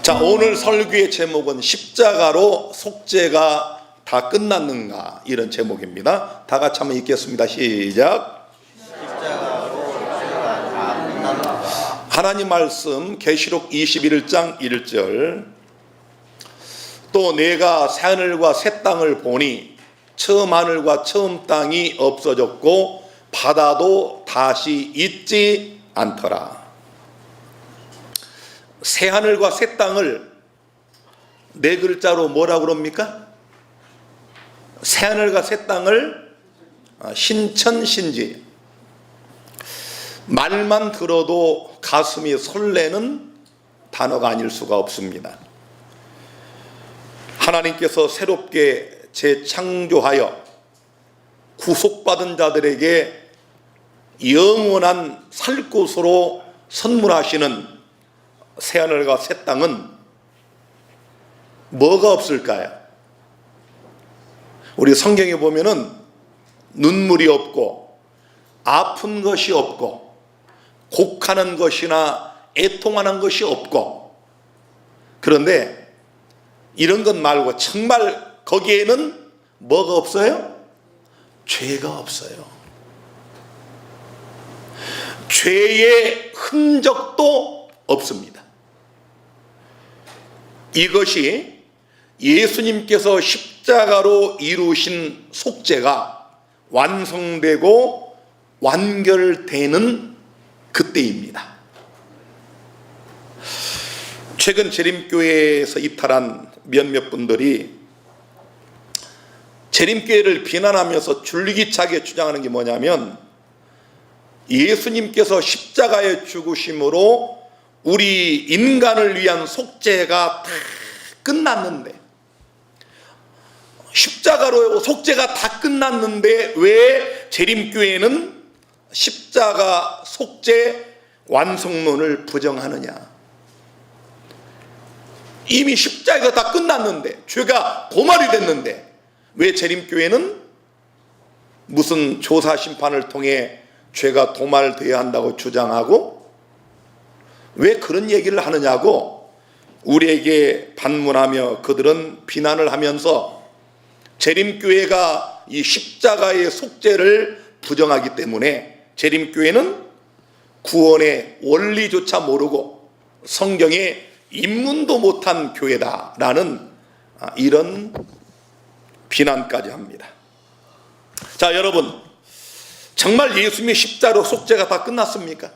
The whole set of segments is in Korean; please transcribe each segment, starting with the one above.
자, 오늘 설교의 제목은 십자가로 속죄가 다 끝났는가, 이런 제목입니다. 다 같이 한번 읽겠습니다. 시작. 십자가로 속죄가 다 끝났는가. 하나님 말씀 계시록 21장 1절. 또 내가 새 하늘과 새 땅을 보니 처음 하늘과 처음 땅이 없어졌고 바다도 다시 있지 않더라. 새 하늘과 새 땅을 네 글자로 뭐라고 그럽니까? 새 하늘과 새 땅을 신천신지. 말만 들어도 가슴이 설레는 단어가 아닐 수가 없습니다. 하나님께서 새롭게 재창조하여 구속받은 자들에게 영원한 살 곳으로 선물하시는 새하늘과 새 땅은 뭐가 없을까요? 우리 성경에 보면은 눈물이 없고 아픈 것이 없고 곡하는 것이나 애통하는 것이 없고, 그런데 이런 것 말고 정말 거기에는 뭐가 없어요? 죄가 없어요. 죄의 흔적도 없습니다. 이것이 예수님께서 십자가로 이루신 속죄가 완성되고 완결되는 그때입니다. 최근 재림교회에서 이탈한 몇몇 분들이 재림교회를 비난하면서 줄기차게 주장하는 게 뭐냐면, 예수님께서 십자가의 죽으심으로 우리 인간을 위한 속죄가 다 끝났는데, 십자가로 속죄가 다 끝났는데 왜 재림교회는 십자가 속죄 완성론을 부정하느냐? 이미 십자가가 다 끝났는데, 죄가 도말이 됐는데 왜 재림교회는 무슨 조사 심판을 통해 죄가 도말되어야 한다고 주장하고, 왜 그런 얘기를 하느냐고 우리에게 반문하며 그들은 비난을 하면서 재림교회가 이 십자가의 속죄를 부정하기 때문에 재림교회는 구원의 원리조차 모르고 성경에 입문도 못한 교회다라는 이런 비난까지 합니다. 자, 여러분, 정말 예수님의 십자가로 속죄가 다 끝났습니까?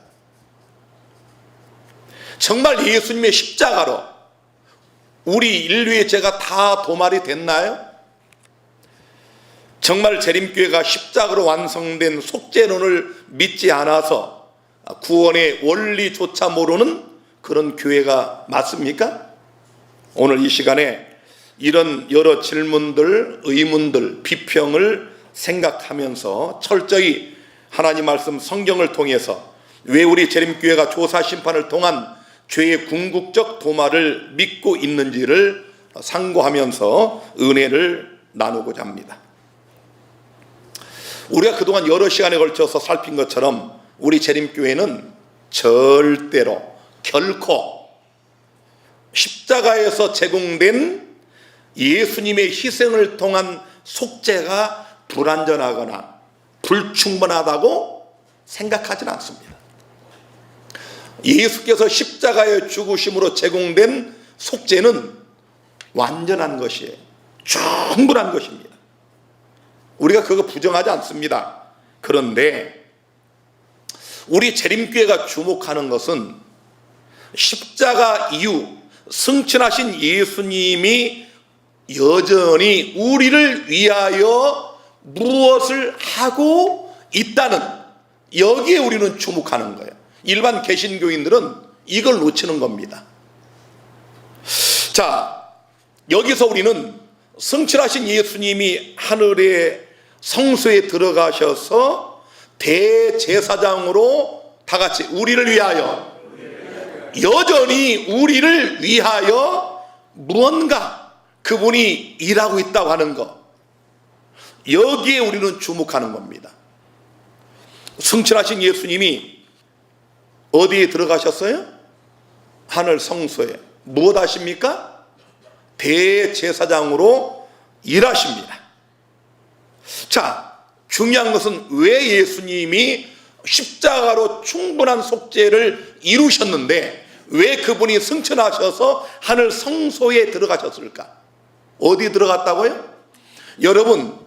정말 예수님의 십자가로 우리 인류의 죄가 다 도말이 됐나요? 정말 재림교회가 십자가로 완성된 속죄론을 믿지 않아서 구원의 원리조차 모르는 그런 교회가 맞습니까? 오늘 이 시간에 이런 여러 질문들, 의문들, 비평을 생각하면서 철저히 하나님 말씀 성경을 통해서 왜 우리 재림교회가 조사 심판을 통한 죄의 궁극적 도말을 믿고 있는지를 상고하면서 은혜를 나누고자 합니다. 우리가 그동안 여러 시간에 걸쳐서 살핀 것처럼 우리 재림교회는 절대로 결코 십자가에서 제공된 예수님의 희생을 통한 속죄가 불완전하거나 불충분하다고 생각하지는 않습니다. 예수께서 십자가의 죽으심으로 제공된 속죄는 완전한 것이에요. 충분한 것입니다. 우리가 그거 부정하지 않습니다. 그런데 우리 재림교회가 주목하는 것은 십자가 이후 승천하신 예수님이 여전히 우리를 위하여 무엇을 하고 있다는, 여기에 우리는 주목하는 거예요. 일반 개신교인들은 이걸 놓치는 겁니다. 자, 여기서 우리는 승천하신 예수님이 하늘의 성소에 들어가셔서 대제사장으로 다 같이 우리를 위하여, 여전히 우리를 위하여 무언가 그분이 일하고 있다고 하는 것, 여기에 우리는 주목하는 겁니다. 승천하신 예수님이 어디에 들어가셨어요? 하늘 성소에. 무엇 하십니까? 대제사장으로 일하십니다. 자, 중요한 것은 왜 예수님이 십자가로 충분한 속죄를 이루셨는데 왜 그분이 승천하셔서 하늘 성소에 들어가셨을까? 어디 들어갔다고요? 여러분,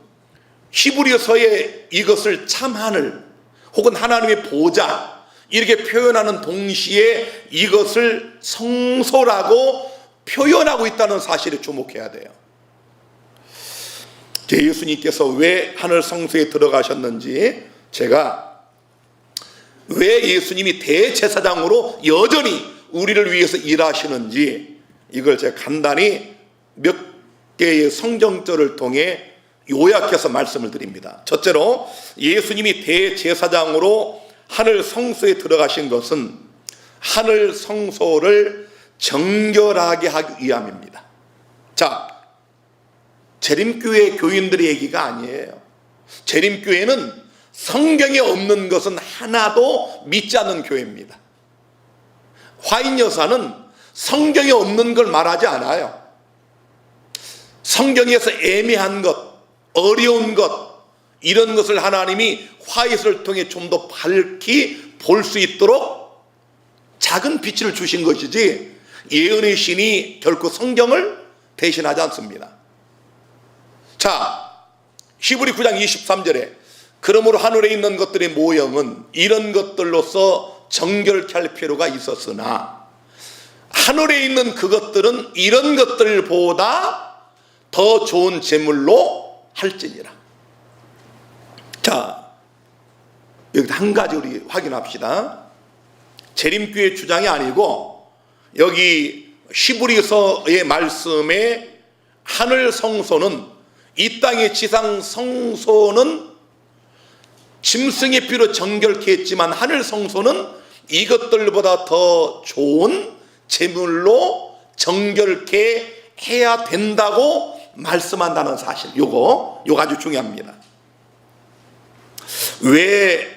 히브리서에 이것을 참하늘 혹은 하나님의 보좌 이렇게 표현하는 동시에 이것을 성소라고 표현하고 있다는 사실에 주목해야 돼요. 예수님께서 왜 하늘 성소에 들어가셨는지, 제가 왜 예수님이 대제사장으로 여전히 우리를 위해서 일하시는지 이걸 제가 간단히 몇 개의 성경절을 통해 요약해서 말씀을 드립니다. 첫째로, 예수님이 대제사장으로 하늘 성소에 들어가신 것은 하늘 성소를 정결하게 하기 위함입니다. 자, 재림교회 교인들의 얘기가 아니에요. 재림교회는 성경에 없는 것은 하나도 믿지 않는 교회입니다. 화인여사는 성경에 없는 걸 말하지 않아요. 성경에서 애매한 것, 어려운 것, 이런 것을 하나님이 화이트를 통해 좀 더 밝히 볼 수 있도록 작은 빛을 주신 것이지 예언의 신이 결코 성경을 대신하지 않습니다. 자, 히브리 9장 23절에 그러므로 하늘에 있는 것들의 모형은 이런 것들로서 정결케 할 필요가 있었으나 하늘에 있는 그것들은 이런 것들보다 더 좋은 제물로 할지니라. 자, 여기 한 가지 우리 확인합시다. 재림교회 주장이 아니고 여기 히브리서의 말씀에 하늘 성소는, 이 땅의 지상 성소는 짐승의 피로 정결케 했지만 하늘 성소는 이것들보다 더 좋은 제물로 정결케 해야 된다고 말씀한다는 사실, 요거 아주 중요합니다. 왜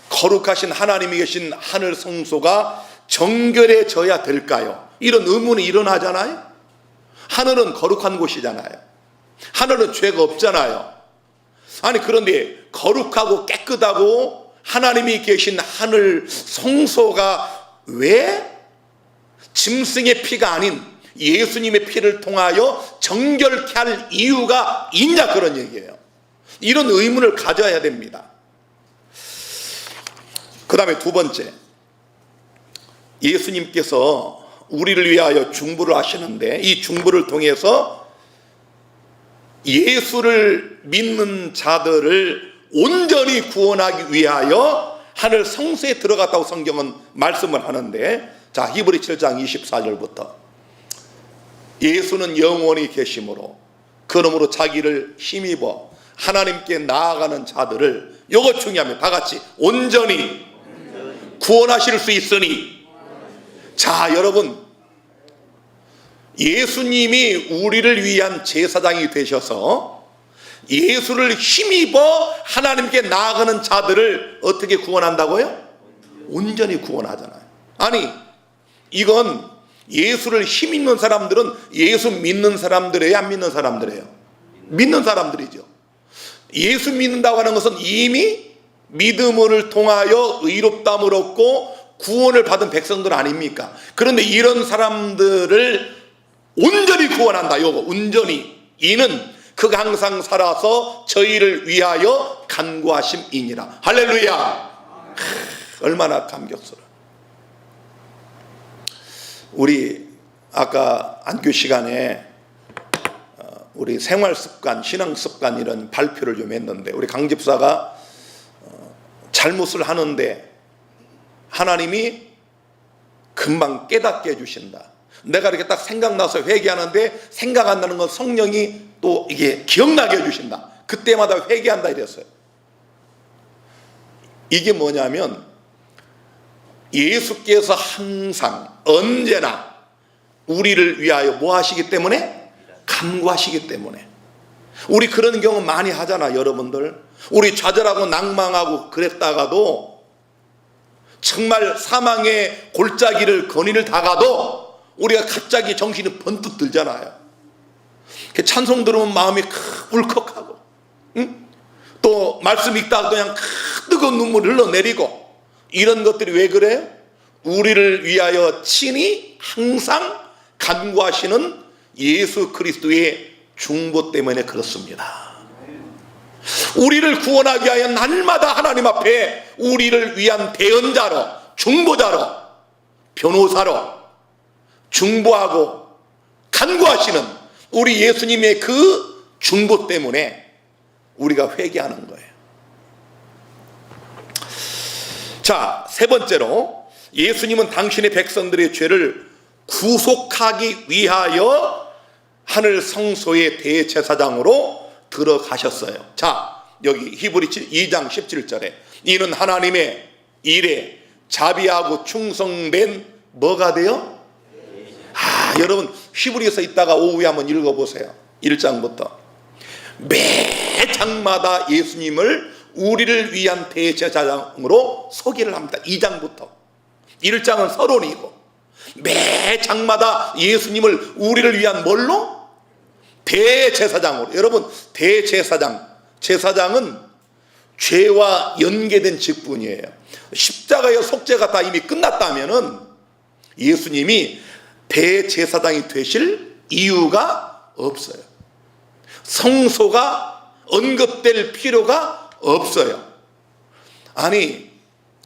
거룩하신 하나님이 계신 하늘 성소가 정결해져야 될까요? 이런 의문이 일어나잖아요. 하늘은 거룩한 곳이잖아요. 하늘은 죄가 없잖아요. 아니, 그런데 거룩하고 깨끗하고 하나님이 계신 하늘 성소가 왜 짐승의 피가 아닌 예수님의 피를 통하여 정결케 할 이유가 있냐, 그런 얘기예요. 이런 의문을 가져야 됩니다. 그 다음에 두 번째, 예수님께서 우리를 위하여 중보를 하시는데 이 중보를 통해서 예수를 믿는 자들을 온전히 구원하기 위하여 하늘 성소에 들어갔다고 성경은 말씀을 하는데, 자, 히브리 7장 24절부터 예수는 영원히 계심으로 그러므로 자기를 힘입어 하나님께 나아가는 자들을, 이거 중요합니다. 다 같이 온전히 구원하실 수 있으니. 자, 여러분, 예수님이 우리를 위한 제사장이 되셔서 예수를 힘입어 하나님께 나아가는 자들을 어떻게 구원한다고요? 온전히 구원하잖아요. 아니, 이건 예수를 힘입는 사람들은 예수 믿는 사람들이에요, 안 믿는 사람들이에요? 믿는 사람들이죠. 예수 믿는다고 하는 것은 이미 믿음을 통하여 의롭다함을 얻고 구원을 받은 백성들 아닙니까? 그런데 이런 사람들을 온전히 구원한다. 요거 온전히, 이는 그가 항상 살아서 저희를 위하여 간구하심이니라. 할렐루야. 얼마나 감격스러워. 우리 아까 안교 시간에 우리 생활습관, 신앙습관 이런 발표를 좀 했는데, 우리 강 집사가 잘못을 하는데 하나님이 금방 깨닫게 해주신다. 내가 이렇게 딱 생각나서 회개하는데 생각 안 나는 건 성령이 또 이게 기억나게 해주신다. 그때마다 회개한다 이랬어요. 이게 뭐냐면 예수께서 항상 언제나 우리를 위하여 뭐 하시기 때문에? 간구하시기 때문에. 우리 그런 경우 많이 하잖아, 여러분들. 우리 좌절하고 낭망하고 그랬다가도 정말 사망의 골짜기를 거니를 다가도 우리가 갑자기 정신이 번뜩 들잖아요. 찬송 들으면 마음이 울컥하고, 응? 또 말씀 읽다가 그냥 뜨거운 눈물 흘러내리고, 이런 것들이 왜 그래요? 우리를 위하여 친히 항상 간구하시는 예수 그리스도의 중보 때문에 그렇습니다. 우리를 구원하기 위하여 날마다 하나님 앞에 우리를 위한 대언자로, 중보자로, 변호사로 중보하고 간구하시는 우리 예수님의 그 중보 때문에 우리가 회개하는 거예요. 자, 세 번째로, 예수님은 당신의 백성들의 죄를 구속하기 위하여 하늘 성소의 대제사장으로 들어가셨어요. 자, 여기 히브리 2장 17절에 이는 하나님의 일에 자비하고 충성된 뭐가 돼요? 여러분 히브리서 있다가 오후에 한번 읽어보세요. 1장부터 매 장마다 예수님을 우리를 위한 대제사장으로 소개를 합니다. 2장부터 1장은 서론이고, 매 장마다 예수님을 우리를 위한 뭘로? 대제사장으로. 여러분, 대제사장, 제사장은 죄와 연계된 직분이에요. 십자가의 속죄가 다 이미 끝났다면은 예수님이 대제사장이 되실 이유가 없어요. 성소가 언급될 필요가 없어요. 아니,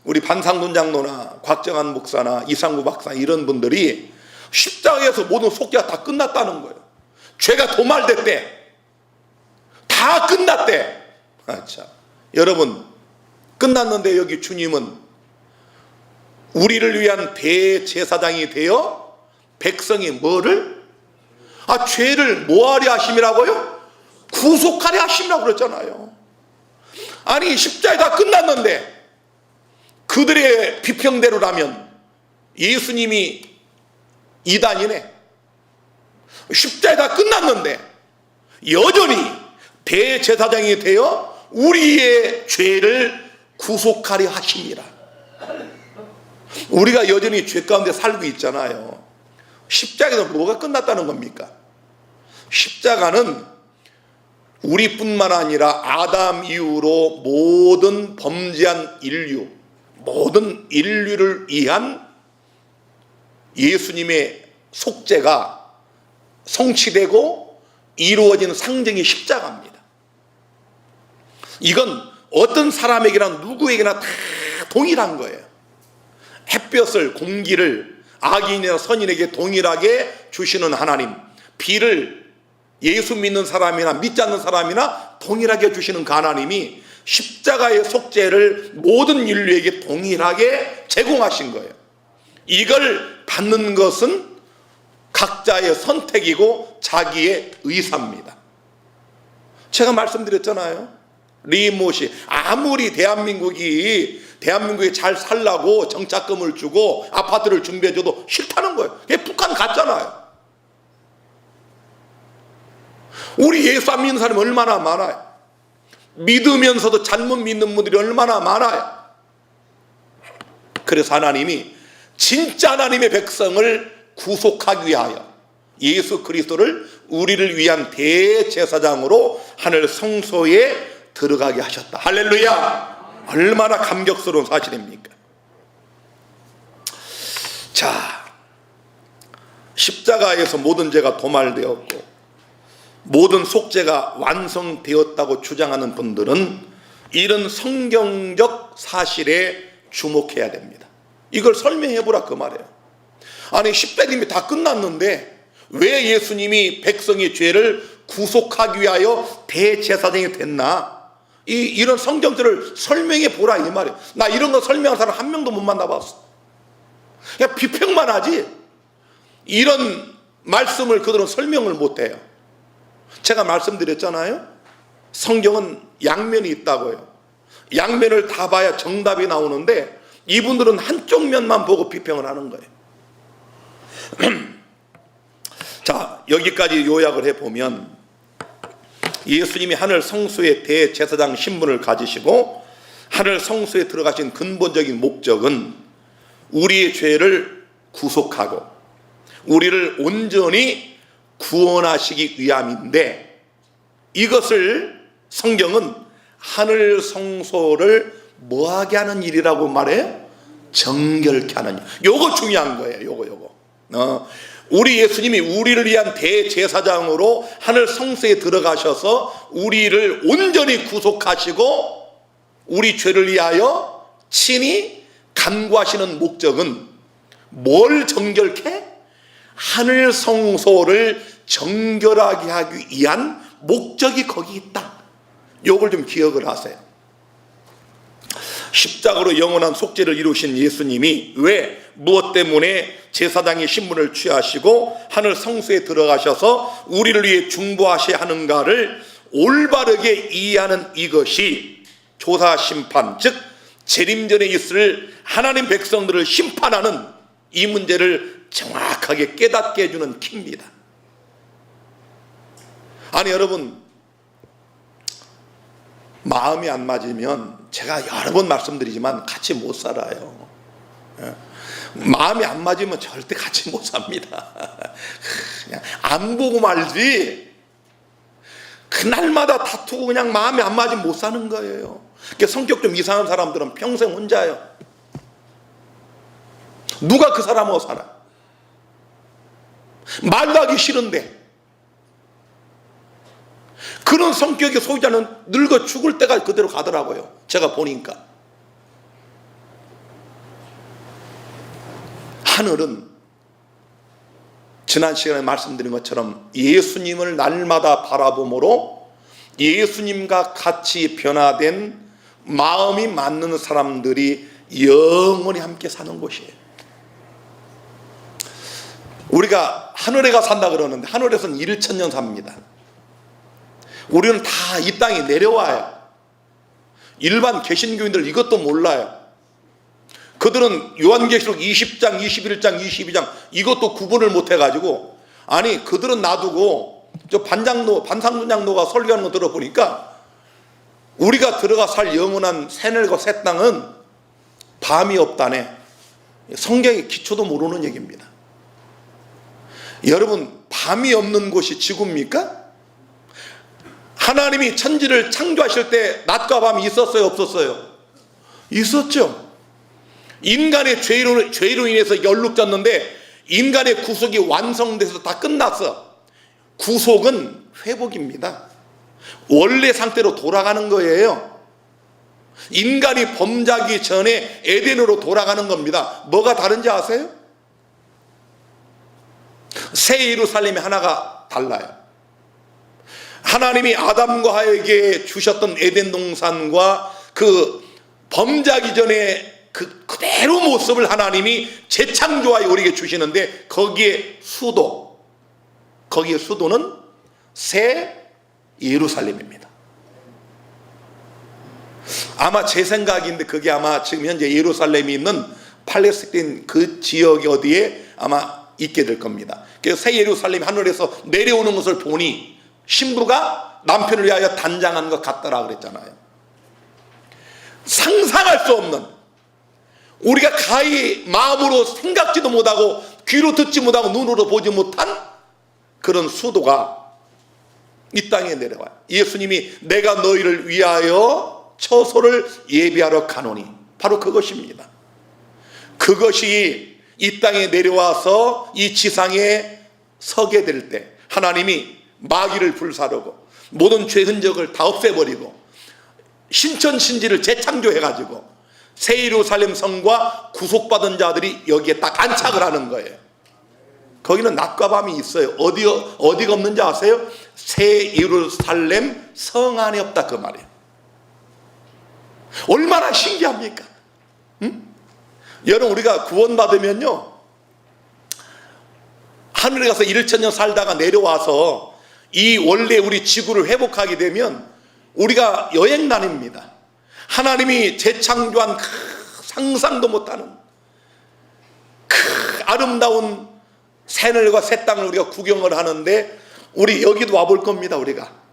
우리 반상돈 장로나 곽정한 목사나 이상구 박사 이런 분들이 십자가에서 모든 속죄가 다 끝났다는 거예요. 죄가 도말됐대. 다 끝났대. 참. 여러분, 끝났는데 여기 주님은 우리를 위한 대제사장이 되어 백성이 뭐를? 죄를 뭐하려 하심이라고요? 구속하려 하심이라고 그랬잖아요. 아니, 십자가에 다 끝났는데 그들의 비평대로라면 예수님이 이단이네. 십자가에 다 끝났는데 여전히 대제사장이 되어 우리의 죄를 구속하려 하십니다. 우리가 여전히 죄 가운데 살고 있잖아요. 십자가에서 뭐가 끝났다는 겁니까? 십자가는 우리뿐만 아니라 아담 이후로 모든 범죄한 인류, 모든 인류를 위한 예수님의 속죄가 성취되고 이루어진 상징이 십자가입니다. 이건 어떤 사람에게나 누구에게나 다 동일한 거예요. 햇볕을, 공기를 악인이나 선인에게 동일하게 주시는 하나님, 비를 예수 믿는 사람이나 믿지 않는 사람이나 동일하게 주시는 그 하나님이 십자가의 속죄를 모든 인류에게 동일하게 제공하신 거예요. 이걸 받는 것은 각자의 선택이고 자기의 의사입니다. 제가 말씀드렸잖아요. 리모시, 아무리 대한민국이 잘 살라고 정착금을 주고 아파트를 준비해줘도 싫다는 거예요. 그게 북한 같잖아요. 우리 예수 안 믿는 사람이 얼마나 많아요. 믿으면서도 잘못 믿는 분들이 얼마나 많아요. 그래서 하나님이 진짜 하나님의 백성을 구속하기 위하여 예수 그리스도를 우리를 위한 대제사장으로 하늘 성소에 들어가게 하셨다. 할렐루야. 얼마나 감격스러운 사실입니까? 자, 십자가에서 모든 죄가 도말되었고 모든 속죄가 완성되었다고 주장하는 분들은 이런 성경적 사실에 주목해야 됩니다. 이걸 설명해 보라 그 말이에요. 아니, 십자가님이 다 끝났는데 왜 예수님이 백성의 죄를 구속하기 위하여 대제사장이 됐나? 이런 성경들을 설명해 보라 이 말이에요. 나 이런 거 설명한 사람 한 명도 못 만나봤어. 그냥 비평만 하지 이런 말씀을 그들은 설명을 못해요. 제가 말씀드렸잖아요. 성경은 양면이 있다고요. 양면을 다 봐야 정답이 나오는데 이분들은 한쪽 면만 보고 비평을 하는 거예요. 자, 여기까지 요약을 해보면 예수님이 하늘 성소의 대제사장 신분을 가지시고 하늘 성소에 들어가신 근본적인 목적은 우리의 죄를 구속하고 우리를 온전히 구원하시기 위함인데, 이것을 성경은 하늘 성소를 뭐하게 하는 일이라고 말해요? 정결케 하는 일. 요거 중요한 거예요. 요거. 우리 예수님이 우리를 위한 대제사장으로 하늘 성소에 들어가셔서 우리를 온전히 구속하시고 우리 죄를 위하여 친히 간구하시는 목적은 뭘 정결케? 하늘 성소를 정결하게 하기 위한 목적이 거기 있다. 요걸 좀 기억을 하세요. 십자가로 영원한 속죄를 이루신 예수님이 왜 무엇 때문에 제사장의 신분을 취하시고 하늘 성소에 들어가셔서 우리를 위해 중보하셔야 하는가를 올바르게 이해하는 이것이 조사 심판, 즉 재림전에 있을 하나님 백성들을 심판하는 이 문제를 정확하게 깨닫게 해주는 키입니다. 아니 여러분, 마음이 안 맞으면 제가 여러 번 말씀드리지만 같이 못 살아요. 마음이 안 맞으면 절대 같이 못 삽니다. 그냥 안 보고 말지 그날마다 다투고 그냥 마음이 안 맞으면 못 사는 거예요. 그러니까 성격 좀 이상한 사람들은 평생 혼자예요. 누가 그 사람하고 살아? 말도 하기 싫은데. 그런 성격의 소유자는 늙어 죽을 때가 그대로 가더라고요. 제가 보니까. 하늘은 지난 시간에 말씀드린 것처럼 예수님을 날마다 바라봄으로 예수님과 같이 변화된 마음이 맞는 사람들이 영원히 함께 사는 곳이에요. 우리가 하늘에 가 산다 그러는데 하늘에서는 1,000년 삽니다. 우리는 다 이 땅에 내려와요. 일반 개신교인들 이것도 몰라요. 그들은 요한계시록 20장, 21장, 22장 이것도 구분을 못 해가지고, 아니 그들은 놔두고 저 반상문 장로가 설교하는 거 들어보니까 우리가 들어가 살 영원한 새늘과 새 땅은 밤이 없다네. 성경의 기초도 모르는 얘기입니다. 여러분, 밤이 없는 곳이 지구입니까? 하나님이 천지를 창조하실 때 낮과 밤이 있었어요, 없었어요? 있었죠. 인간의 죄로 인해서 연룩졌는데 인간의 구속이 완성돼서 다 끝났어. 구속은 회복입니다. 원래 상태로 돌아가는 거예요. 인간이 범죄하기 전에 에덴으로 돌아가는 겁니다. 뭐가 다른지 아세요? 새 예루살렘이 하나가 달라요. 하나님이 아담과 하에게 주셨던 에덴 동산과 그 범죄하기 전에 그 그대로 모습을 하나님이 재창조하여 우리에게 주시는데 거기에 수도는 새 예루살렘입니다. 아마 제 생각인데 그게 아마 지금 현재 예루살렘이 있는 팔레스타인 그 지역 어디에 아마 있게 될 겁니다. 그래서 새 예루살렘이 하늘에서 내려오는 것을 보니 신부가 남편을 위하여 단장한 것 같더라 그랬잖아요. 상상할 수 없는, 우리가 가히 마음으로 생각지도 못하고 귀로 듣지 못하고 눈으로 보지 못한 그런 수도가 이 땅에 내려와요. 예수님이 내가 너희를 위하여 처소를 예비하러 가노니, 바로 그것입니다. 그것이 이 땅에 내려와서 이 지상에 서게 될 때 하나님이 마귀를 불사르고 모든 죄 흔적을 다 없애버리고 신천신지를 재창조해가지고 새 예루살렘 성과 구속받은 자들이 여기에 딱 안착을 하는 거예요. 거기는 낮과 밤이 있어요. 어디가 없는지 아세요? 새 예루살렘 성 안에 없다 그 말이에요. 얼마나 신기합니까? 응? 여러분, 우리가 구원받으면요, 하늘에 가서 1,000년 살다가 내려와서 이 원래 우리 지구를 회복하게 되면 우리가 여행 다닙니다. 하나님이 재창조한 상상도 못하는 아름다운 새늘과 새 땅을 우리가 구경을 하는데, 우리 여기도 와볼 겁니다. 우리가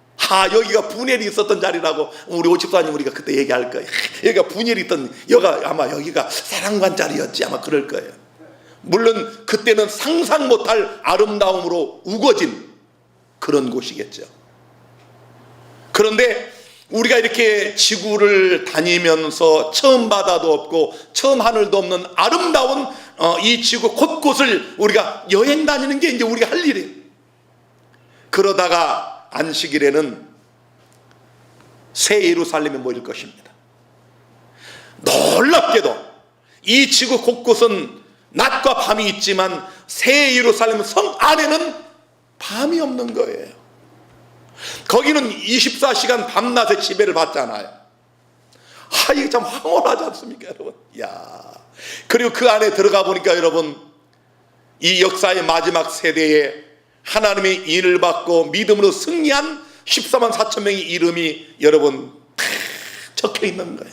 여기가 분헬이 있었던 자리라고 우리 오집사님 우리가 그때 얘기할 거예요. 여기가 분헬이 있던, 아마 여기가 사랑관 자리였지 아마 그럴 거예요. 물론 그때는 상상 못할 아름다움으로 우거진 그런 곳이겠죠. 그런데 우리가 이렇게 지구를 다니면서 처음 바다도 없고 처음 하늘도 없는 아름다운 이 지구 곳곳을 우리가 여행 다니는 게 이제 우리가 할 일이에요. 그러다가 안식일에는 새 예루살렘에 모일 것입니다. 놀랍게도 이 지구 곳곳은 낮과 밤이 있지만 새 예루살렘 성 안에는 밤이 없는 거예요. 거기는 24시간 밤낮의 지배를 받잖아요. 이게 참 황홀하지 않습니까, 여러분? 그리고 그 안에 들어가 보니까 여러분, 이 역사의 마지막 세대에 하나님의 인을 받고 믿음으로 승리한 14만 4천 명의 이름이 여러분 적혀 있는 거예요.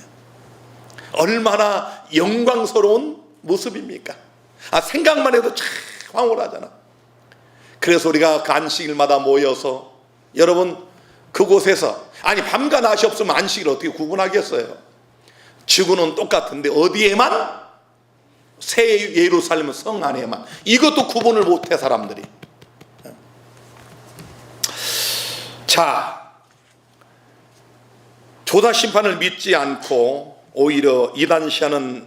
얼마나 영광스러운 모습입니까? 생각만 해도 참 황홀하잖아. 그래서 우리가 그 안식일마다 모여서 여러분 그곳에서 밤과 낮이 없으면 안식일을 어떻게 구분하겠어요? 지구는 똑같은데 어디에만? 새 예루살렘 성 안에만. 이것도 구분을 못해 사람들이. 자, 조사 심판을 믿지 않고 오히려 이단시하는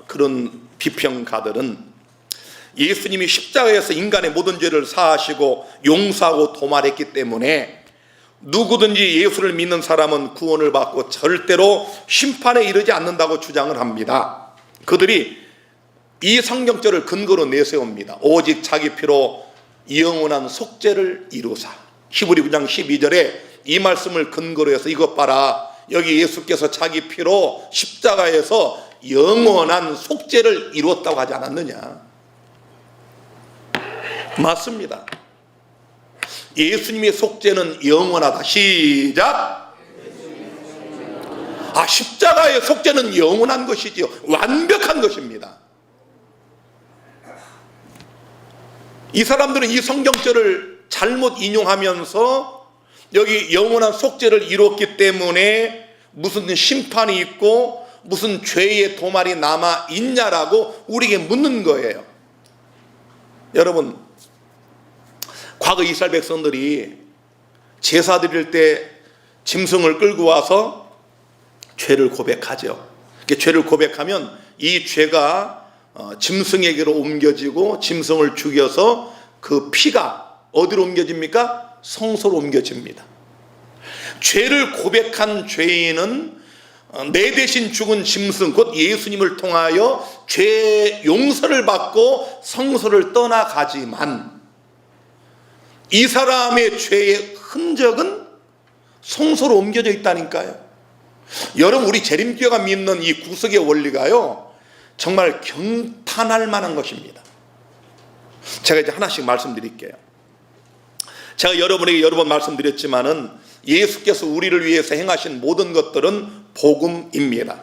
그런 비평가들은 예수님이 십자가에서 인간의 모든 죄를 사하시고 용서하고 도말했기 때문에 누구든지 예수를 믿는 사람은 구원을 받고 절대로 심판에 이르지 않는다고 주장을 합니다. 그들이 이 성경절을 근거로 내세웁니다. 오직 자기 피로 영원한 속죄를 이루사. 히브리 9장 12절에 이 말씀을 근거로 해서 이것 봐라, 여기 예수께서 자기 피로 십자가에서 영원한 속죄를 이루었다고 하지 않았느냐. 맞습니다. 예수님의 속죄는 영원하다. 시작. 십자가의 속죄는 영원한 것이지요. 완벽한 것입니다. 이 사람들은 이 성경절을 잘못 인용하면서 여기 영원한 속죄를 이뤘기 때문에 무슨 심판이 있고 무슨 죄의 도말이 남아 있냐라고 우리에게 묻는 거예요. 여러분, 과거 이스라엘 백성들이 제사 드릴 때 짐승을 끌고 와서 죄를 고백하죠. 죄를 고백하면 이 죄가 짐승에게로 옮겨지고 짐승을 죽여서 그 피가 어디로 옮겨집니까? 성소로 옮겨집니다. 죄를 고백한 죄인은 내 대신 죽은 짐승 곧 예수님을 통하여 죄 용서를 받고 성소를 떠나가지만 이 사람의 죄의 흔적은 성소로 옮겨져 있다니까요. 여러분, 우리 재림교회가 믿는 이 구속의 원리가요 정말 경탄할 만한 것입니다. 제가 이제 하나씩 말씀드릴게요. 제가 여러분에게 여러 번 말씀드렸지만은 예수께서 우리를 위해서 행하신 모든 것들은 복음입니다.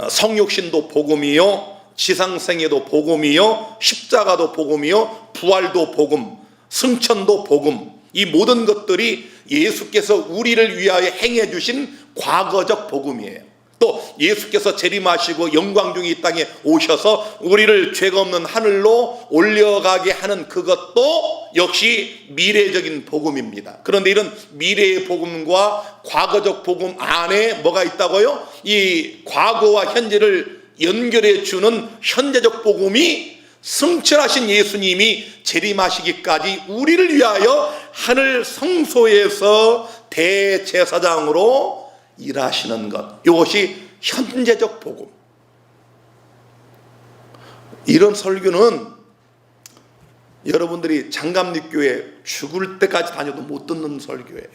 성육신도 복음이요, 지상생애도 복음이요, 십자가도 복음이요, 부활도 복음, 승천도 복음. 이 모든 것들이 예수께서 우리를 위하여 행해 주신 과거적 복음이에요. 또 예수께서 재림하시고 영광 중에 이 땅에 오셔서 우리를 죄가 없는 하늘로 올려가게 하는 그것도 역시 미래적인 복음입니다. 그런데 이런 미래의 복음과 과거적 복음 안에 뭐가 있다고요? 이 과거와 현재를 연결해 주는 현재적 복음이 승천하신 예수님이 재림하시기까지 우리를 위하여 하늘 성소에서 대제사장으로 일하시는 것, 이것이 현재적 복음. 이런 설교는 여러분들이 장감리교회 죽을 때까지 다녀도 못 듣는 설교예요.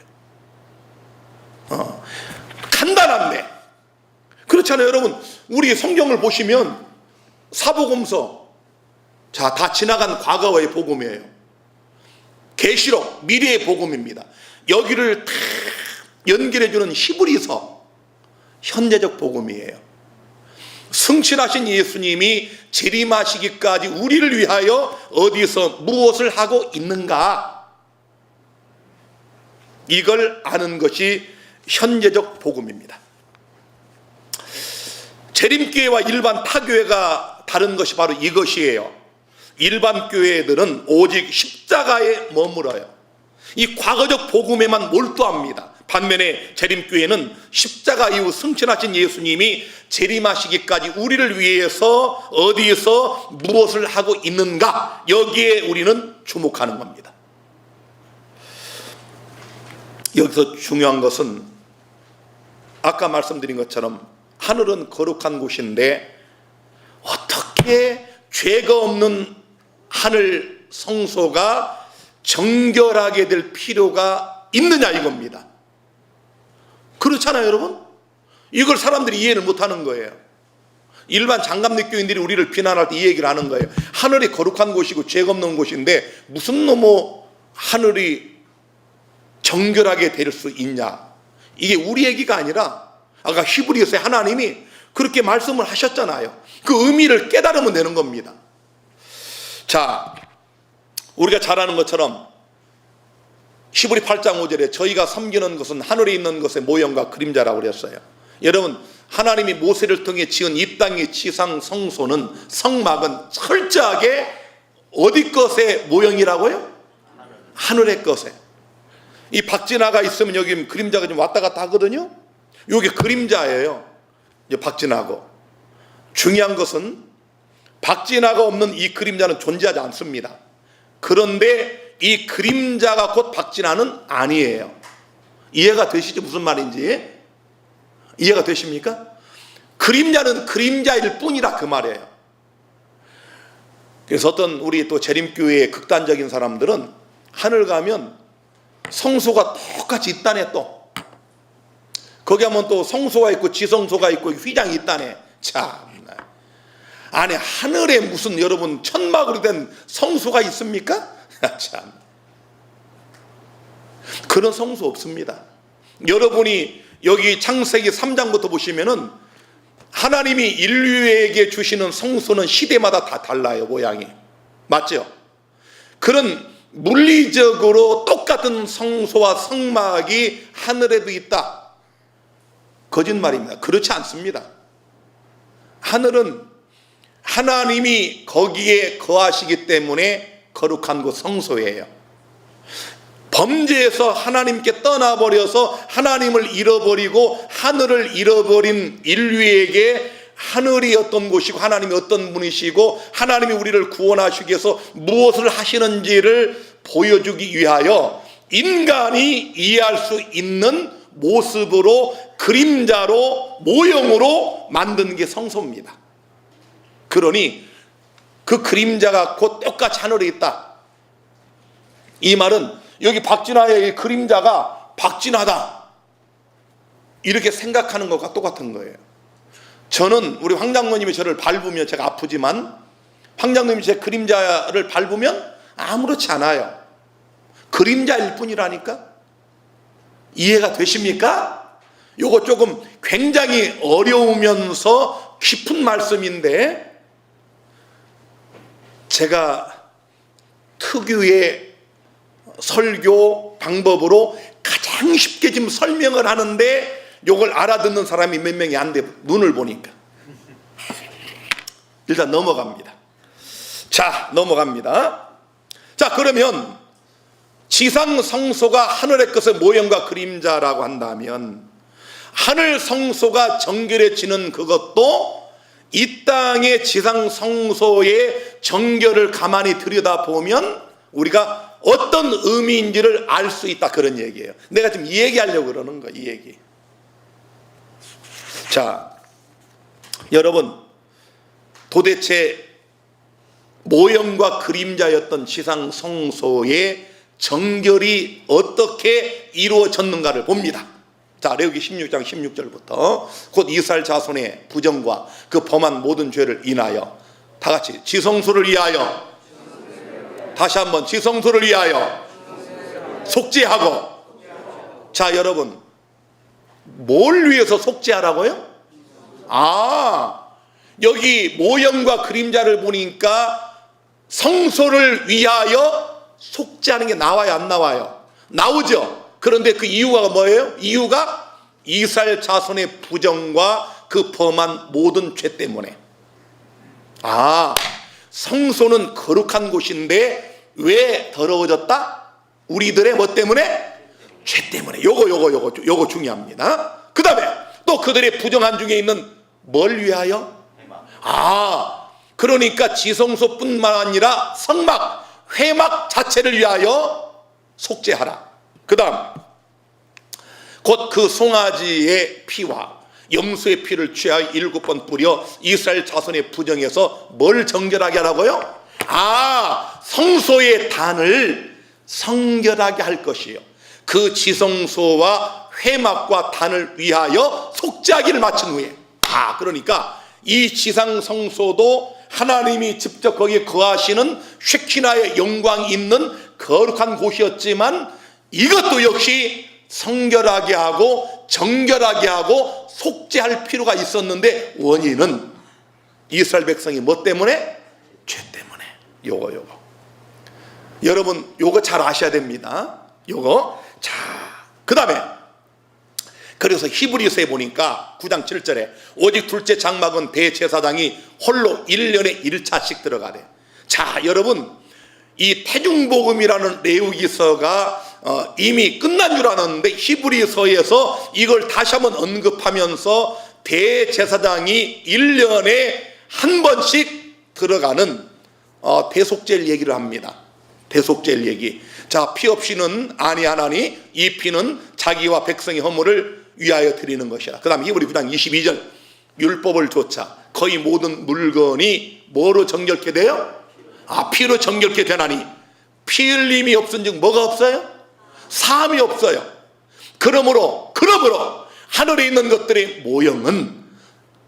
간단한데 그렇잖아요. 여러분, 우리 성경을 보시면 사복음서, 자, 다 지나간 과거의 복음이에요. 계시록, 미래의 복음입니다. 여기를 다 연결해주는 히브리서, 현재적 복음이에요. 승천하신 예수님이 재림하시기까지 우리를 위하여 어디서 무엇을 하고 있는가, 이걸 아는 것이 현재적 복음입니다. 재림교회와 일반 타교회가 다른 것이 바로 이것이에요. 일반 교회들은 오직 십자가에 머물어요. 이 과거적 복음에만 몰두합니다. 반면에 재림교회는 십자가 이후 승천하신 예수님이 재림하시기까지 우리를 위해서 어디에서 무엇을 하고 있는가, 여기에 우리는 주목하는 겁니다. 여기서 중요한 것은 아까 말씀드린 것처럼 하늘은 거룩한 곳인데 어떻게 죄가 없는 하늘 성소가 정결하게 될 필요가 있느냐 이겁니다. 그렇잖아요, 여러분? 이걸 사람들이 이해를 못하는 거예요. 일반 장갑nik교인들이 우리를 비난할 때 이 얘기를 하는 거예요. 하늘이 거룩한 곳이고 죄가 없는 곳인데 무슨 놈의 하늘이 정결하게 될 수 있냐. 이게 우리 얘기가 아니라 아까 히브리서에 하나님이 그렇게 말씀을 하셨잖아요. 그 의미를 깨달으면 되는 겁니다. 자, 우리가 잘 아는 것처럼 히브리 8장 5절에 저희가 섬기는 것은 하늘에 있는 것의 모형과 그림자라고 그랬어요. 여러분, 하나님이 모세를 통해 지은 이 땅의 지상 성소는, 성막은 철저하게 어디 것의 모형이라고요? 하늘의 것에. 이 박진아가 있으면 여기 그림자가 좀 왔다 갔다 하거든요. 이게 그림자예요. 이제 박진아고. 중요한 것은 박진아가 없는 이 그림자는 존재하지 않습니다. 그런데 이 그림자가 곧 박진아는 아니에요. 이해가 되시죠? 무슨 말인지 이해가 되십니까? 그림자는 그림자일 뿐이라 그 말이에요. 그래서 어떤 우리 또 재림교회의 극단적인 사람들은 하늘 가면 성소가 똑같이 있다네. 또 거기 하면 또 성소가 있고 지성소가 있고 휘장이 있다네. 참, 아니 하늘에 무슨 여러분 천막으로 된 성소가 있습니까? 참, 그런 성소 없습니다. 여러분이 여기 창세기 3장부터 보시면은 하나님이 인류에게 주시는 성소는 시대마다 다 달라요. 모양이. 맞죠? 그런 물리적으로 똑같은 성소와 성막이 하늘에도 있다, 거짓말입니다. 그렇지 않습니다. 하늘은 하나님이 거기에 거하시기 때문에 거룩한 곳 성소예요. 범죄에서 하나님께 떠나버려서 하나님을 잃어버리고 하늘을 잃어버린 인류에게 하늘이 어떤 곳이고 하나님이 어떤 분이시고 하나님이 우리를 구원하시기 위해서 무엇을 하시는지를 보여주기 위하여 인간이 이해할 수 있는 모습으로, 그림자로, 모형으로 만든 게 성소입니다. 그러니 그 그림자가 곧 똑같이 하늘에 있다. 이 말은 여기 박진아의 그림자가 박진아다 이렇게 생각하는 것과 똑같은 거예요. 저는 우리 황 장로님이 저를 밟으면 제가 아프지만 황 장로님이 제 그림자를 밟으면 아무렇지 않아요. 그림자일 뿐이라니까. 이해가 되십니까? 요거 조금 굉장히 어려우면서 깊은 말씀인데 제가 특유의 설교 방법으로 가장 쉽게 지금 설명을 하는데 요걸 알아듣는 사람이 몇 명이 안 돼. 눈을 보니까. 일단 넘어갑니다. 자, 넘어갑니다. 자, 그러면 지상 성소가 하늘의 것의 모형과 그림자라고 한다면 하늘 성소가 정결해지는 그것도 이 땅의 지상 성소의 정결을 가만히 들여다보면 우리가 어떤 의미인지를 알 수 있다, 그런 얘기예요. 내가 지금 이 얘기하려고 그러는 거예요. 이 얘기. 자, 여러분, 도대체 모형과 그림자였던 지상 성소의 정결이 어떻게 이루어졌는가를 봅니다. 자, 레위기 16장 16절부터 곧 이스라엘 자손의 부정과 그 범한 모든 죄를 인하여, 다 같이 지성소를 위하여, 다시 한번 지성소를 위하여 속죄하고. 자, 여러분, 뭘 위해서 속죄하라고요? 여기 모형과 그림자를 보니까 성소를 위하여 속죄하는 게 나와요, 안 나와요? 나오죠. 그런데 그 이유가 뭐예요? 이유가 이스라엘 자손의 부정과 그 범한 모든 죄 때문에. 성소는 거룩한 곳인데 왜 더러워졌다? 우리들의 뭐 때문에? 죄 때문에. 요거 중요합니다. 그 다음에 또 그들의 부정한 중에 있는 뭘 위하여? 그러니까 지성소뿐만 아니라 성막, 회막 자체를 위하여 속죄하라. 그 다음 곧 그 송아지의 피와 염소의 피를 취하여 7번 뿌려 이스라엘 자손의 부정에서 뭘 정결하게 하라고요? 성소의 단을 성결하게 할 것이요, 그 지성소와 회막과 단을 위하여 속죄하기를 마친 후에, 그러니까 이 지상성소도 하나님이 직접 거기에 거하시는 쉐키나의 영광이 있는 거룩한 곳이었지만 이것도 역시 성결하게 하고 정결하게 하고 속죄할 필요가 있었는데, 원인은 이스라엘 백성이 뭐 때문에? 죄 때문에. 요거 여러분 요거 잘 아셔야 됩니다. 그 다음에 그래서 히브리서에 보니까 9장 7절에 오직 둘째 장막은 대제사장이 홀로 1년에 1차씩 들어가래. 여러분 이 태중복음이라는 레위기서가 이미 끝난 줄 알았는데 히브리서에서 이걸 다시 한번 언급하면서 대제사장이 1년에 한 번씩 들어가는 대속죄를 얘기를 합니다. 대속죄를 얘기. 피 없이는 아니하나니 이 피는 자기와 백성의 허물을 위하여 드리는 것이라. 그 다음 히브리 9장 22절 율법을 조차 거의 모든 물건이 뭐로 정결케 돼요? 피로 정결케 되나니 피 흘림이 없은즉 뭐가 없어요? 사함이 없어요. 그러므로 하늘에 있는 것들의 모형은,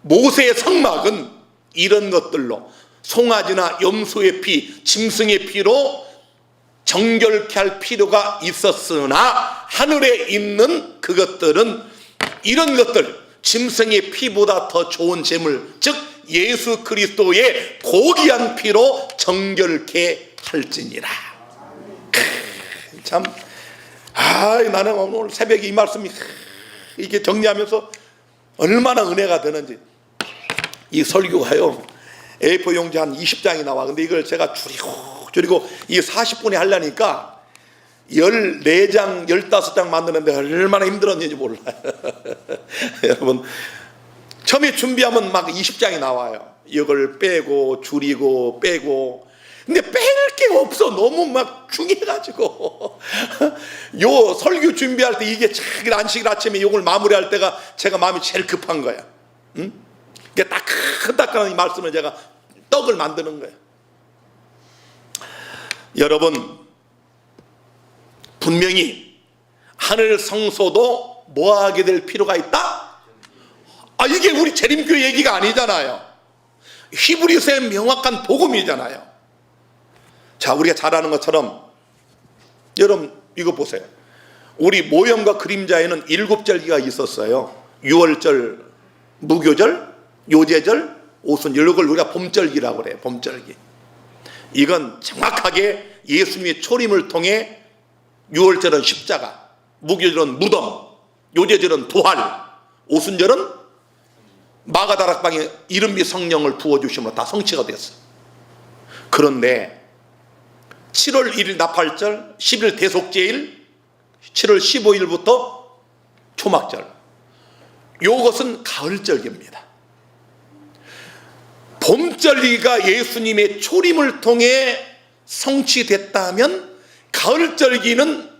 모세의 성막은 이런 것들로 송아지나 염소의 피, 짐승의 피로 정결케 할 필요가 있었으나 하늘에 있는 그것들은 이런 것들, 짐승의 피보다 더 좋은 제물, 즉 예수 그리스도의 고귀한 피로 정결케 할지니라. 참, 나는 오늘 새벽에 이 말씀이 이렇게 정리하면서 얼마나 은혜가 되는지. 이 설교가요 A4 용지 한 20장이 나와. 근데 이걸 제가 줄이고 이 40분에 하려니까 14장 15장 만드는데 얼마나 힘들었는지 몰라요. 여러분 처음에 준비하면 막 20장이 나와요. 이걸 빼고 줄이고 빼고. 근데 뺄 게 없어. 너무 막 중요해가지고 요 설교 준비할 때 이게 안식일 아침에 이걸 마무리할 때가 제가 마음이 제일 급한 거야. 이게 따끈따끈한 이 말씀을 제가 떡을 만드는 거예요. 여러분 분명히 하늘 성소도 뭐하게 될 필요가 있다? 이게 우리 재림교회 얘기가 아니잖아요. 히브리서의 명확한 복음이잖아요. 우리가 잘 아는 것처럼 여러분 이거 보세요. 우리 모형과 그림자에는 7절기가 있었어요. 유월절, 무교절, 요제절, 오순절. 이걸 우리가 봄절기라고 그래요. 봄절기. 이건 정확하게 예수님의 초림을 통해 유월절은 십자가, 무교절은 무덤, 요제절은 부활, 오순절은 마가다락방에 이른비 성령을 부어주심으로 다 성취가 됐어요. 그런데 7월 1일 나팔절, 10일 대속죄일, 7월 15일부터 초막절, 요것은 가을절기입니다. 봄절기가 예수님의 초림을 통해 성취됐다면 가을절기는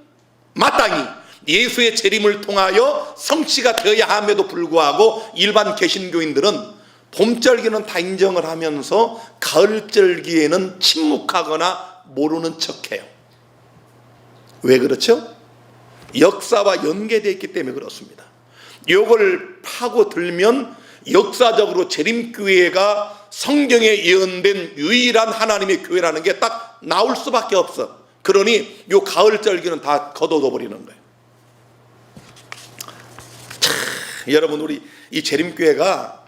마땅히 예수의 재림을 통하여 성취가 되어야 함에도 불구하고 일반 개신교인들은 봄절기는 다 인정을 하면서 가을절기에는 침묵하거나 모르는 척해요. 왜 그렇죠? 역사와 연계되어 있기 때문에 그렇습니다. 이걸 파고들면 역사적으로 재림교회가 성경에 예언된 유일한 하나님의 교회라는 게 딱 나올 수밖에 없어. 그러니 이 가을절기는 다 걷어둬 버리는 거예요. 여러분 우리 이 재림교회가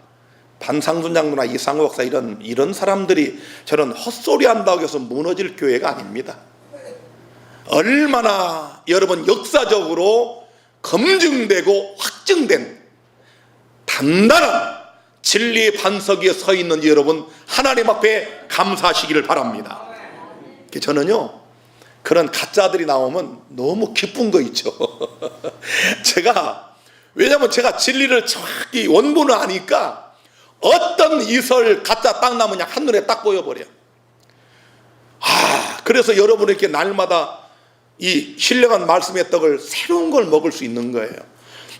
반상순 장로나 이상호 박사 이런 사람들이 저런 헛소리 한다고 해서 무너질 교회가 아닙니다. 얼마나 여러분 역사적으로 검증되고 확증된 단단한 진리의 반석 위에 서 있는지 여러분 하나님 앞에 감사하시기를 바랍니다. 저는요, 그런 가짜들이 나오면 너무 기쁜 거 있죠. 왜냐면 제가 진리를 정확히 원본을 아니까 어떤 이설 가짜 딱 나오면 그냥 한눈에 딱 보여버려. 그래서 여러분 이렇게 날마다 이 신령한 말씀의 떡을 새로운 걸 먹을 수 있는 거예요.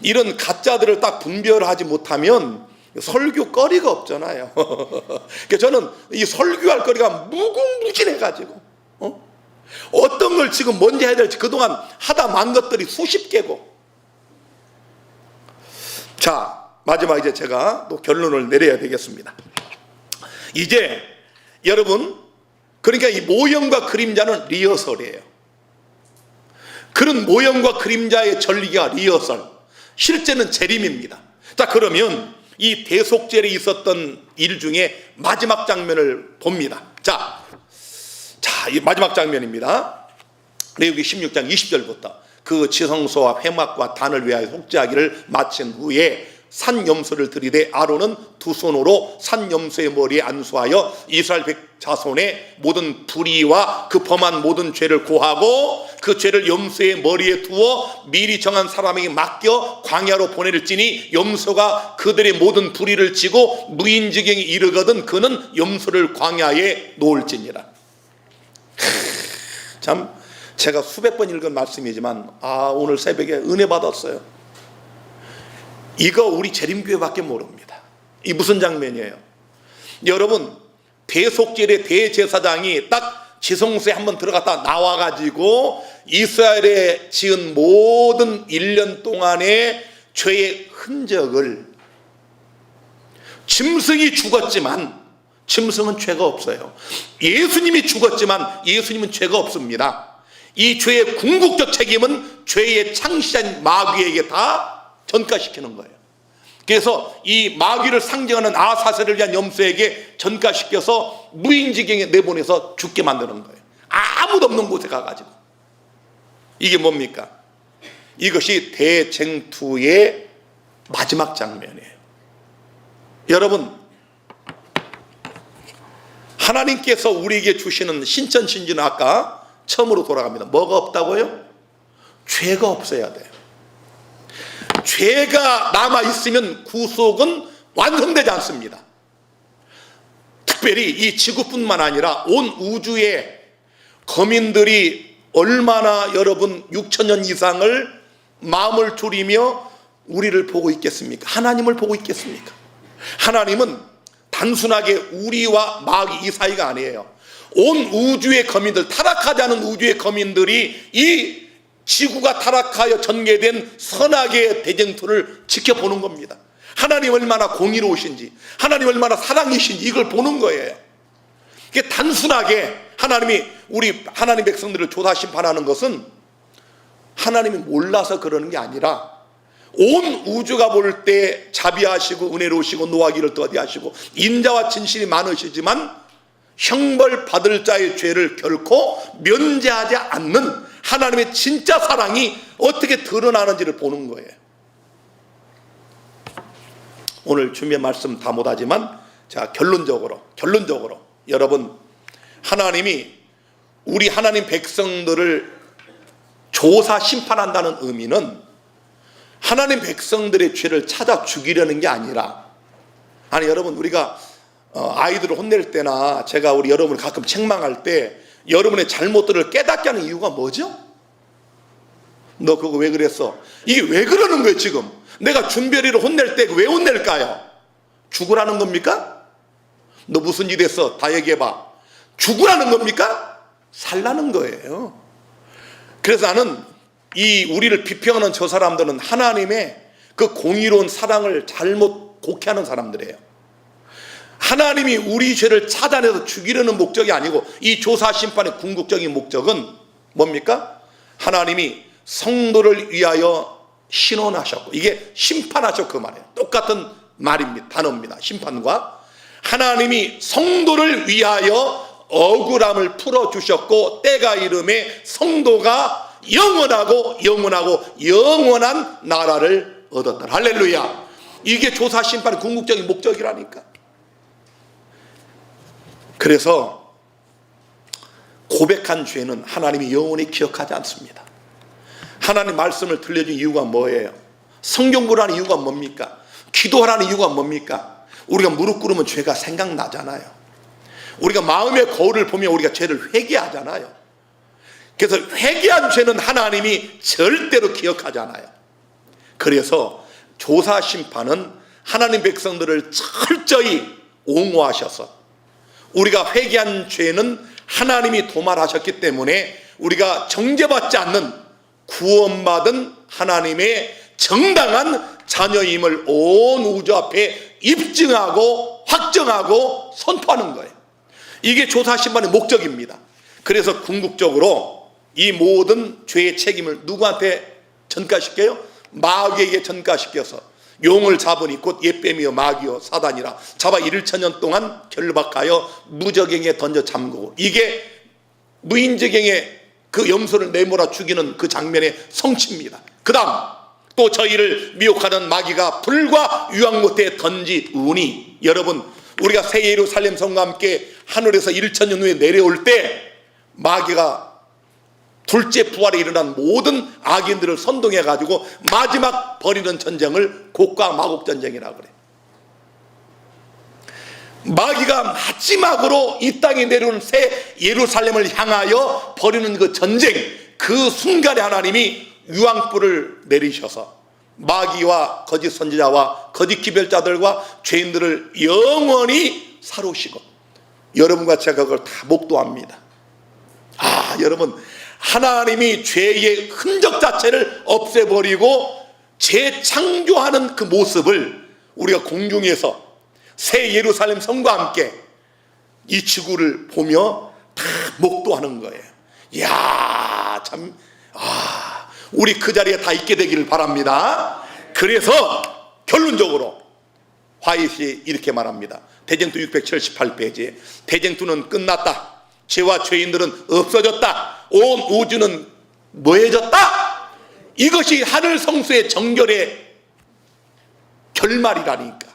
이런 가짜들을 딱 분별하지 못하면 설교 거리가 없잖아요. 그러니까 저는 이 설교할 거리가 무궁무진해가지고 어떤 걸 지금 먼저 해야 될지 그동안 하다 만 것들이 수십 개고. 자, 마지막 이제 제가 또 결론을 내려야 되겠습니다. 이제 여러분, 그러니까 이 모형과 그림자는 리허설이에요. 그런 모형과 그림자의 전리가 리허설, 실제는 재림입니다. 자, 그러면 이 대속절에 있었던 일 중에 마지막 장면을 봅니다. 자, 이 마지막 장면입니다. 레위기 16장 20절부터 그 지성소와 회막과 단을 위하여 속죄하기를 마친 후에 산염소를 들이대 아론은 두 손으로 산염소의 머리에 안수하여 이스라엘 자손의 모든 불의와 그 범한 모든 죄를 고하고 그 죄를 염소의 머리에 두어 미리 정한 사람에게 맡겨 광야로 보낼지니 염소가 그들의 모든 불의를 지고 무인지경에 이르거든 그는 염소를 광야에 놓을지니라. 참 제가 수백 번 읽은 말씀이지만 오늘 새벽에 은혜 받았어요. 이거 우리 재림교회밖에 모릅니다. 이 무슨 장면이에요? 여러분, 대속절의 대제사장이 딱 지성소에 한번 들어갔다 나와가지고 이스라엘에 지은 모든 1년 동안의 죄의 흔적을, 짐승이 죽었지만 짐승은 죄가 없어요. 예수님이 죽었지만 예수님은 죄가 없습니다. 이 죄의 궁극적 책임은 죄의 창시자인 마귀에게 다 전가시키는 거예요. 그래서 이 마귀를 상징하는 아사셀을 위한 염소에게 전가시켜서 무인지경에 내보내서 죽게 만드는 거예요. 아무도 없는 곳에 가가지고. 이게 뭡니까? 이것이 대쟁투의 마지막 장면이에요. 여러분, 하나님께서 우리에게 주시는 신천신지는 아까 처음으로 돌아갑니다. 뭐가 없다고요? 죄가 없어야 돼요. 죄가 남아있으면 구속은 완성되지 않습니다. 특별히 이 지구뿐만 아니라 온 우주의 거민들이 얼마나 여러분 6천년 이상을 마음을 졸이며 우리를 보고 있겠습니까? 하나님을 보고 있겠습니까? 하나님은 단순하게 우리와 마귀 이 사이가 아니에요. 온 우주의 거민들, 타락하지 않은 우주의 거민들이 이 지구가 타락하여 전개된 선악의 대쟁투를 지켜보는 겁니다. 하나님 얼마나 공의로우신지, 하나님 얼마나 사랑이신지 이걸 보는 거예요. 이게 단순하게 하나님이 우리 하나님 백성들을 조사 심판하는 것은 하나님이 몰라서 그러는 게 아니라 온 우주가 볼 때 자비하시고 은혜로우시고 노하기를 더디하시고 인자와 진실이 많으시지만 형벌 받을 자의 죄를 결코 면제하지 않는 하나님의 진짜 사랑이 어떻게 드러나는지를 보는 거예요. 오늘 준비한 말씀 다 못하지만 자, 결론적으로 여러분, 하나님이 우리 하나님 백성들을 조사 심판한다는 의미는 하나님 백성들의 죄를 찾아 죽이려는 게 아니라, 여러분, 우리가 아이들을 혼낼 때나 제가 우리 여러분을 가끔 책망할 때 여러분의 잘못들을 깨닫게 하는 이유가 뭐죠? 너 그거 왜 그랬어? 이게 왜 그러는 거예요 지금? 내가 준별이를 혼낼 때 왜 혼낼까요? 죽으라는 겁니까? 너 무슨 일 했어? 다 얘기해봐. 죽으라는 겁니까? 살라는 거예요. 그래서 나는 이 우리를 비평하는 저 사람들은 하나님의 그 공의로운 사랑을 잘못 곡해하는 사람들이에요. 하나님이 우리 죄를 찾아내서 죽이려는 목적이 아니고 이 조사 심판의 궁극적인 목적은 뭡니까? 하나님이 성도를 위하여 신원하셨고, 이게 심판하셨고 그 말이에요. 똑같은 말입니다. 단어입니다. 심판과 하나님이 성도를 위하여 억울함을 풀어주셨고 때가 이름에 성도가 영원한 나라를 얻었다. 할렐루야. 이게 조사 심판의 궁극적인 목적이라니까. 그래서 고백한 죄는 하나님이 영원히 기억하지 않습니다. 하나님 말씀을 들려준 이유가 뭐예요? 성경 보라는 이유가 뭡니까? 기도하라는 이유가 뭡니까? 우리가 무릎 꿇으면 죄가 생각나잖아요. 우리가 마음의 거울을 보면 우리가 죄를 회개하잖아요. 그래서 회개한 죄는 하나님이 절대로 기억하지 않아요. 그래서 조사 심판은 하나님 백성들을 철저히 옹호하셔서 우리가 회개한 죄는 하나님이 도말하셨기 때문에 우리가 정죄받지 않는 구원받은 하나님의 정당한 자녀임을 온 우주 앞에 입증하고 확정하고 선포하는 거예요. 이게 조사 심판의 목적입니다. 그래서 궁극적으로 이 모든 죄의 책임을 누구한테 전가시켜요? 마귀에게 전가시켜서 용을 잡으니 곧 옛뱀이요 마귀요 사단이라 잡아 1천년 동안 결박하여 무저갱에 던져 잠그고, 이게 무인저갱에 그 염소를 내몰아 죽이는 그 장면의 성취입니다. 그 다음 또 저희를 미혹하는 마귀가 불과 유황못에 던지우니, 여러분 우리가 새 예루살렘 성과 함께 하늘에서 1천년 후에 내려올 때 마귀가 둘째 부활에 일어난 모든 악인들을 선동해 가지고 마지막 벌이는 전쟁을 곡과 마곡 전쟁이라고 그래요. 마귀가 마지막으로 이 땅에 내려오는 새 예루살렘을 향하여 벌이는 그 전쟁, 그 순간에 하나님이 유황불을 내리셔서 마귀와 거짓 선지자와 거짓 기별자들과 죄인들을 영원히 사로우시고, 여러분과 제가 그걸 다 목도합니다. 여러분, 하나님이 죄의 흔적 자체를 없애버리고 재창조하는 그 모습을 우리가 공중에서 새 예루살렘 성과 함께 이 지구를 보며 다 목도하는 거예요. 이야, 참, 우리 그 자리에 다 있게 되기를 바랍니다. 그래서 결론적으로 화이트이 이렇게 말합니다. 대쟁투 678페이지에 대쟁투는 끝났다. 죄와 죄인들은 없어졌다. 온 우주는 뭐해졌다. 이것이 하늘 성수의 정결의 결말이라니까.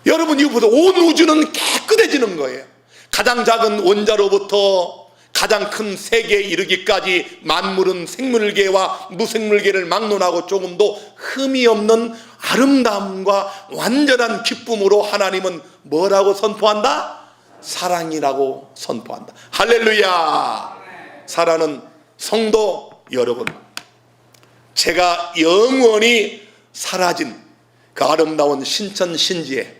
여러분 이거 보세요. 온 우주는 깨끗해지는 거예요. 가장 작은 원자로부터 가장 큰 세계에 이르기까지 만물은 생물계와 무생물계를 막론하고 조금도 흠이 없는 아름다움과 완전한 기쁨으로 하나님은 뭐라고 선포한다? 사랑이라고 선포한다. 할렐루야. 사랑하는 성도 여러분, 제가 영원히 사라진 그 아름다운 신천 신지에,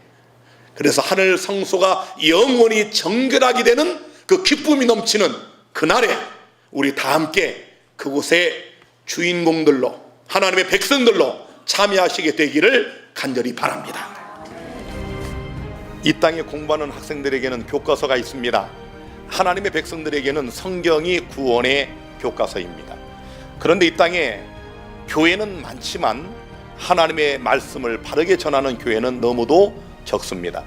그래서 하늘 성소가 영원히 정결하게 되는 그 기쁨이 넘치는 그날에 우리 다 함께 그곳에 주인공들로, 하나님의 백성들로 참여하시게 되기를 간절히 바랍니다. 이 땅에 공부하는 학생들에게는 교과서가 있습니다. 하나님의 백성들에게는 성경이 구원의 교과서입니다. 그런데 이 땅에 교회는 많지만 하나님의 말씀을 바르게 전하는 교회는 너무도 적습니다.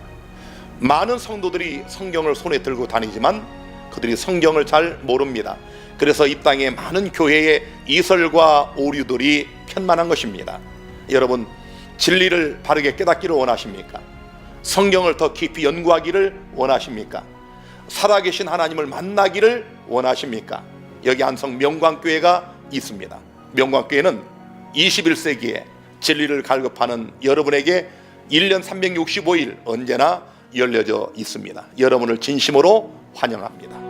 많은 성도들이 성경을 손에 들고 다니지만 그들이 성경을 잘 모릅니다. 그래서 이 땅에 많은 교회의 이설과 오류들이 편만한 것입니다. 여러분, 진리를 바르게 깨닫기를 원하십니까? 성경을 더 깊이 연구하기를 원하십니까? 살아계신 하나님을 만나기를 원하십니까? 여기 안성 명광교회가 있습니다. 명광교회는 21세기에 진리를 갈급하는 여러분에게 1년 365일 언제나 열려져 있습니다. 여러분을 진심으로 환영합니다.